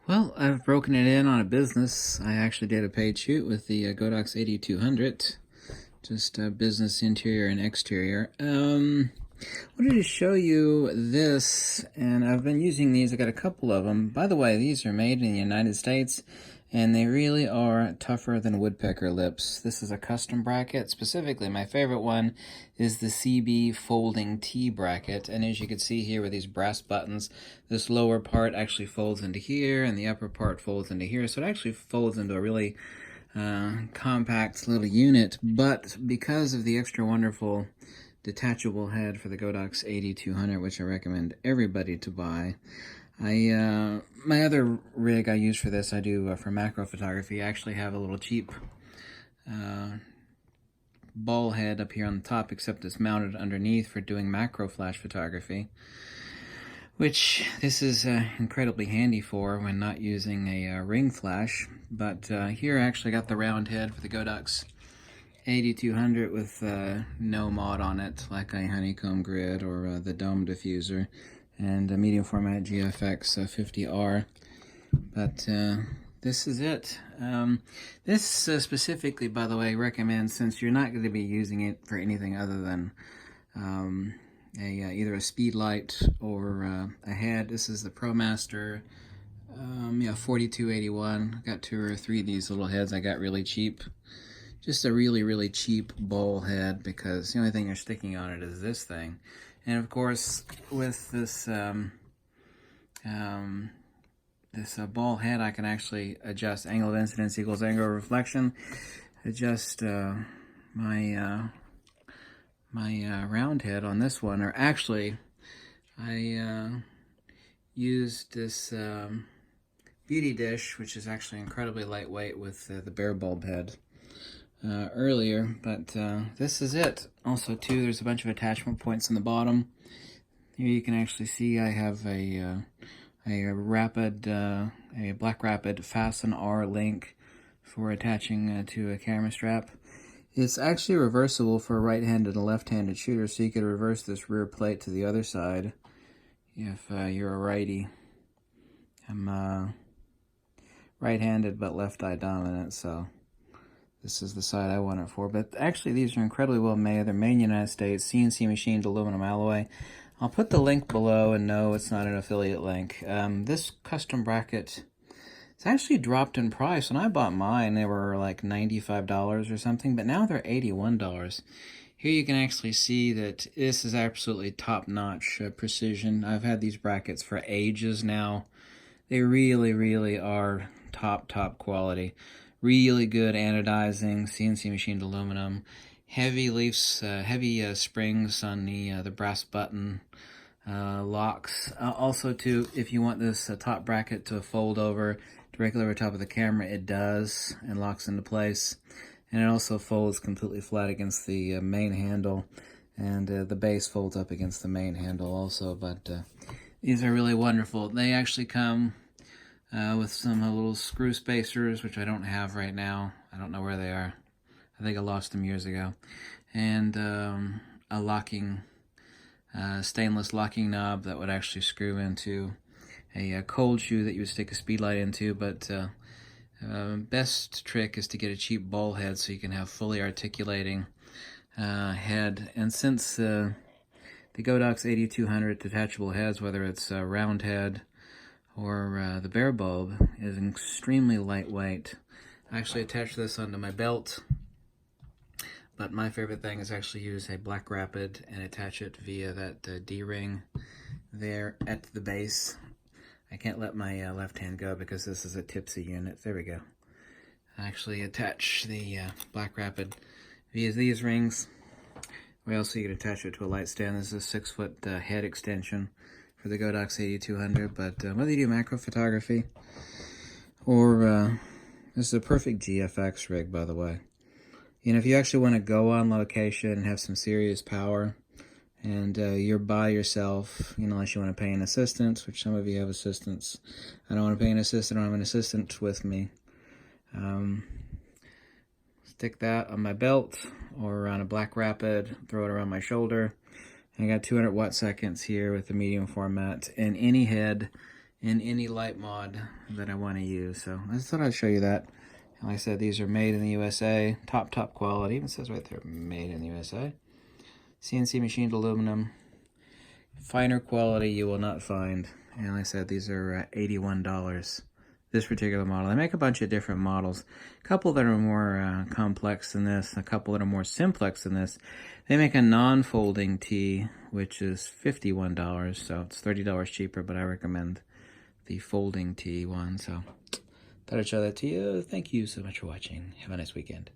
Well, I've broken it in on a business. I actually did a paid shoot with the GODOX 8200, just business interior and exterior. Wanted to show you this, and I've been using these. I got a couple of them. By the way, these are made in the United States, and they really are tougher than woodpecker lips. This is a custom bracket. Specifically, my favorite one is the CB folding T bracket, and as you can see here with these brass buttons, this lower part actually folds into here, and the upper part folds into here, so it actually folds into a really compact little unit. But because of the extra wonderful detachable head for the GODOX 8200, which I recommend everybody to buy, my other rig I use for this, I do for macro photography. I actually have a little cheap ball head up here on the top, except it's mounted underneath for doing macro flash photography, which this is incredibly handy for when not using a ring flash. But here I actually got the round head for the GODOX 8200 with no mod on it, like a honeycomb grid or the dome diffuser, and a medium format GFX 50R. But this is it. This specifically, by the way, recommends, since you're not going to be using it for anything other than either a Speedlight or a head. This is the ProMaster 4281. Got 2 or 3 of these little heads I got really cheap. Just a really cheap bowl head, because the only thing you're sticking on it is this thing. And of course, with this ball head, I can actually adjust angle of incidence equals angle of reflection, adjust my round head on this one. Or actually, I used this beauty dish, which is actually incredibly lightweight, with the bare bulb head earlier. But this is it. Also too, there's a bunch of attachment points on the bottom. Here you can actually see I have a Black Rapid Fasten R link for attaching to a camera strap. It's actually reversible for a right-handed and left-handed shooter, so you could reverse this rear plate to the other side if you're a righty. I'm right-handed but left-eye dominant, so this is the side I want it for. But actually, these are incredibly well made. They're made in the United States, CNC machined aluminum alloy. I'll put the link below, and no, it's not an affiliate link. This custom bracket, it's actually dropped in price. When I bought mine, they were like $95 or something, but now they're $81. Here you can actually see that this is absolutely top-notch precision. I've had these brackets for ages now. They really are top quality. Really good anodizing, CNC machined aluminum, heavy leaves, heavy springs on the brass button locks. Also, too, if you want this top bracket to fold over directly over top of the camera, it does, and locks into place. And it also folds completely flat against the main handle, and the base folds up against the main handle also. But these are really wonderful. They actually come with some little screw spacers, which I don't have right now. I don't know where they are. I think I lost them years ago. And a locking, stainless locking knob that would actually screw into a cold shoe that you would stick a Speedlight into. But best trick is to get a cheap ball head so you can have fully articulating head. And since the GODOX 8200 detachable heads, whether it's a round head or the bare bulb, is extremely lightweight. I actually attach this onto my belt, but my favorite thing is actually use a Black Rapid and attach it via that D-ring there at the base. I can't let my left hand go because this is a tipsy unit. There we go. I actually attach the Black Rapid via these rings. We also can attach it to a light stand. This is a 6-foot head extension for the GODOX 8200. But whether you do macro photography or this is a perfect GFX rig, by the way. You know, if you actually want to go on location and have some serious power, and you're by yourself, you know, unless you want to pay an assistant, which some of you have assistants. I don't want to pay an assistant. I don't have an assistant with me. Stick that on my belt or on a Black Rapid, throw it around my shoulder. I got 200 watt seconds here with the medium format, and any head in any light mod that I want to use. So I just thought I'd show you that. And like I said, these are made in the USA, top quality. Even says right there, made in the USA. CNC machined aluminum. Finer quality you will not find. And like I said, these are $81. This particular model. They make a bunch of different models. A couple that are more complex than this, a couple that are more simplex than this. They make a non-folding tee, which is $51, so it's $30 cheaper, but I recommend the folding tee one. So thought I'd show that to you. Thank you so much for watching. Have a nice weekend.